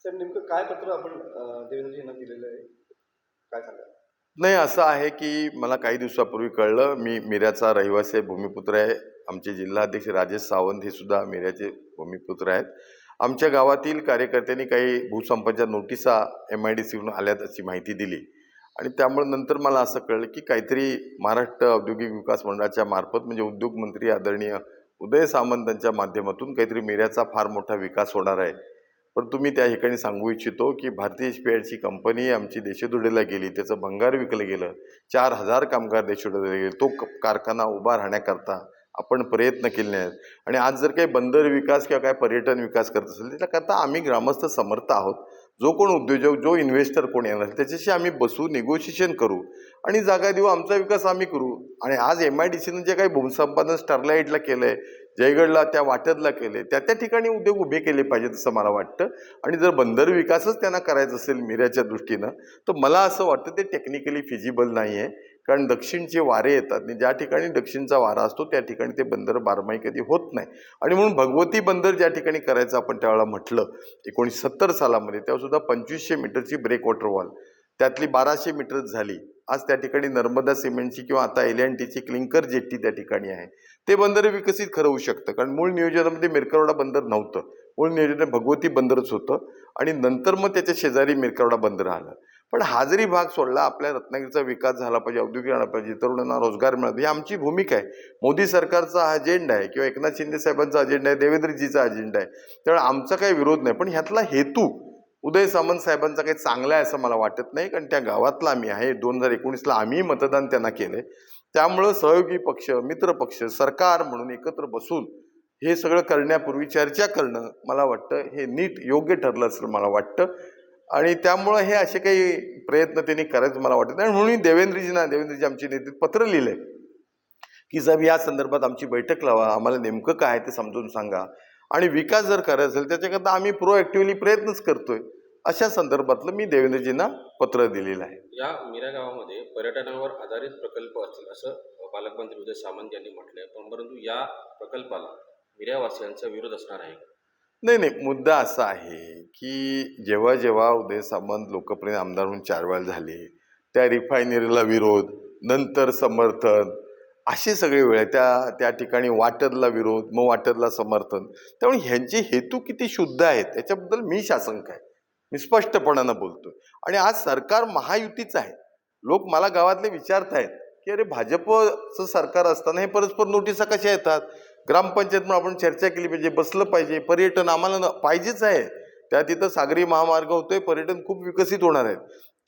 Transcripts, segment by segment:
साहेब नेमकं काय पत्र आपण देवेंद्रजींना दिलेलं आहे? काय सांगाल? नाही, असं आहे की मला काही दिवसापूर्वी कळलं, मी मिऱ्याचा रहिवासी आहे, भूमिपुत्र आहे. आमचे जिल्हाध्यक्ष राजेश सावंत हे सुद्धा मिऱ्याचे भूमिपुत्र आहेत. आमच्या गावातील कार्यकर्त्यांनी काही भूसंपाच्या नोटिसा MIDCकडून आल्यात अशी माहिती दिली आणि त्यामुळे नंतर मला असं कळलं की काहीतरी महाराष्ट्र औद्योगिक विकास मंडळाच्या मार्फत म्हणजे उद्योग मंत्री आदरणीय उदय सामंत यांच्या माध्यमातून काहीतरी मिऱ्याचा फार मोठा विकास होणार आहे. पण तुम्ही त्या ठिकाणी सांगू इच्छितो की भारतीय इस्पियाची कंपनी आमची देशोधडीला गेली, त्याचं भंगार विकलं गेलं, 4000 कामगार देशोधडीला गेले. तो कारखाना उभा राहण्याकरता आपण प्रयत्न केले नाहीत आणि आज जर काही बंदर विकास किंवा काय पर्यटन विकास करत असेल त्याच्याकरता आम्ही ग्रामस्थ समर्थ आहोत. जो कोण उद्योजक, जो इन्व्हेस्टर कोण येणार त्याच्याशी आम्ही बसू, निगोशिएशन करू आणि जागा देऊ, आमचा विकास आम्ही करू. आणि आज MIDCनं जे काही भूसंपादन स्टरलाइटला केलंय, जयगडला त्या वाटदला केले, त्या त्या ठिकाणी उद्योग उभे केले पाहिजेत असं मला वाटतं. आणि जर बंदर विकासच त्यांना करायचा असेल मिऱ्याच्या दृष्टीनं तर मला असं वाटतं ते टेक्निकली फिजिबल नाही आहे. कारण दक्षिणचे वारे येतात आणि ज्या ठिकाणी दक्षिणचा वारा असतो त्या ठिकाणी ते बंदर बारमाही कधी होत नाही. आणि म्हणून भगवती बंदर ज्या ठिकाणी करायचं आपण त्यावेळेला म्हटलं 1970 सालामध्ये, तेव्हा सुद्धा 2500 मीटरची ब्रेक वॉटर वॉल, त्यातली 1200 मीटर झाली. आज त्या ठिकाणी नर्मदा सिमेंटची किंवा आता LNTची क्लिंकर जेट्टी त्या ठिकाणी आहे. ते बंदर विकसित खरं होऊ शकतं कारण मूळ नियोजनामध्ये मिरकरवाडा बंदर नव्हतं. मूळ नियोजन भगवती बंदरच होतं आणि नंतर मग त्याच्या शेजारी मिरकरवाडा बंदर आलं. पण हा जरी भाग सोडला, आपल्या रत्नागिरीचा विकास झाला पाहिजे, औद्योगिक झाला पाहिजे, तरुणांना रोजगार मिळाला ही आमची भूमिका आहे. मोदी सरकारचा हा अजेंडा आहे किंवा एकनाथ शिंदे साहेबांचा अजेंडा आहे, देवेंद्रजीचा अजेंडा आहे. त्यामुळे आमचा काही विरोध नाही. पण ह्यातला हेतू उदय सामंत साहेबांचा काही चांगला आहे असं मला वाटत नाही. कारण त्या गावातला आम्ही आहे, 2019ला आम्ही मतदान त्यांना केलंय. त्यामुळं सहयोगी पक्ष, मित्र पक्ष, सरकार म्हणून एकत्र बसून हे सगळं करण्यापूर्वी चर्चा करणं मला वाटतं हे नीट योग्य ठरलं असं मला वाटतं. आणि त्यामुळं हे असे काही प्रयत्न त्यांनी करायचं मला वाटत नाही. म्हणून देवेंद्रजी आमचे नेते पत्र लिहिलंय की साहेब या संदर्भात आमची बैठक लावा, आम्हाला नेमकं काय ते समजून सांगा आणि विकास जर करायचा असेल त्याच्याकरता आम्ही प्रोएक्टिव्हली प्रयत्नच करतोय. अशा संदर्भातलं मी देवेंद्रजींना पत्र दिलेलं आहे. या मिरा गावामध्ये पर्यटनावर आधारित प्रकल्प असतील असं पालकमंत्री उदय सामंत यांनी म्हटलंय. पण परंतु या प्रकल्पाला मिऱ्यावासियांचा विरोध असणार आहे? नाही, मुद्दा असा आहे की जेव्हा जेव्हा उदय सामंत लोकप्रिय आमदार म्हणून 4 वेळा झाले, त्या रिफायनरीला विरोध, नंतर समर्थन, असे सगळे वेळ त्या ठिकाणी वाटदला विरोध, मग वाटदला समर्थन. त्यामुळे ह्यांचे हेतू किती शुद्ध आहेत याच्याबद्दल मी शासंक आहे. मी स्पष्टपणानं बोलतोय. आणि आज सरकार महायुतीचं आहे. लोक मला गावातले विचारत आहेत की अरे भाजपचं सरकार असताना हे परस्पर नोटिसा कशा येतात? ग्रामपंचायत म्हणून आपण चर्चा केली पाहिजे, बसलं पाहिजे. पर्यटन आम्हाला पाहिजेच आहे. त्या तिथं सागरी महामार्ग होतोय, पर्यटन खूप विकसित होणार आहे.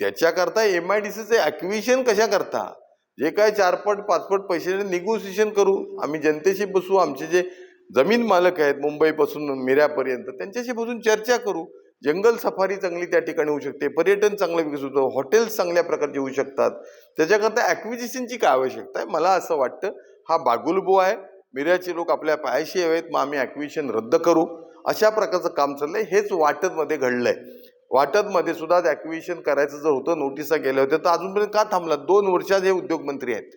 त्याच्याकरता MIDCचं ॲक्विजिशन कशा करता? जे काय 4 पट 5 पट पैसे निगोसिएशन करू, आम्ही जनतेशी बसू, आमचे जे जमीन मालक आहेत मुंबईपासून मिऱ्यापर्यंत त्यांच्याशी बसून चर्चा करू. जंगल सफारी चांगली त्या ठिकाणी होऊ शकते, पर्यटन चांगलं विकसित होतं, हॉटेल्स चांगल्या प्रकारचे होऊ शकतात. त्याच्याकरता ॲक्विजिशनची काय आवश्यकता आहे? मला असं वाटतं हा बागुलबो आहे. मिऱ्याचे लोक आपल्या पायाशी हवेत, मग आम्ही ॲक्विजिशन रद्द करू अशा प्रकारचं काम चाललंय. हेच वाटदमध्ये घडलंय. वाटदमध्ये सुद्धा ॲक्विजिशन करायचं जर होतं, नोटिसा गेल्या होत्या, तर अजूनपर्यंत का थांबला? 2 वर्षात हे उद्योगमंत्री आहेत.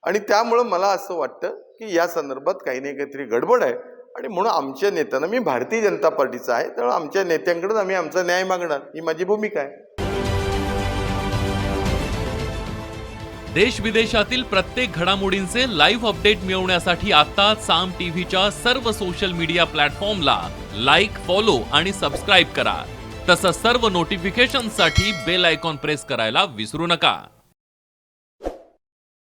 आणि त्यामुळं मला असं वाटतं की या संदर्भात काही नाही काहीतरी गडबड आहे. आणि म्हणून आमच्या नेत्यांना, मी भारतीय जनता पार्टीचा आहे त्यामुळे आमच्या नेत्यांकडे आम्ही आमचा न्याय मागणार, ही माझी भूमिका आहे. देश विदेशातील प्रत्येक घडामोडींचे लाईव्ह अपडेट मिळवण्यासाठी आता साम टीव्हीच्या सर्व सोशल मीडिया प्लॅटफॉर्मला लाईक, फॉलो आणि सबस्क्राईब करा. तसंच सर्व नोटिफिकेशनसाठी बेल आयकॉन प्रेस करायला विसरू नका.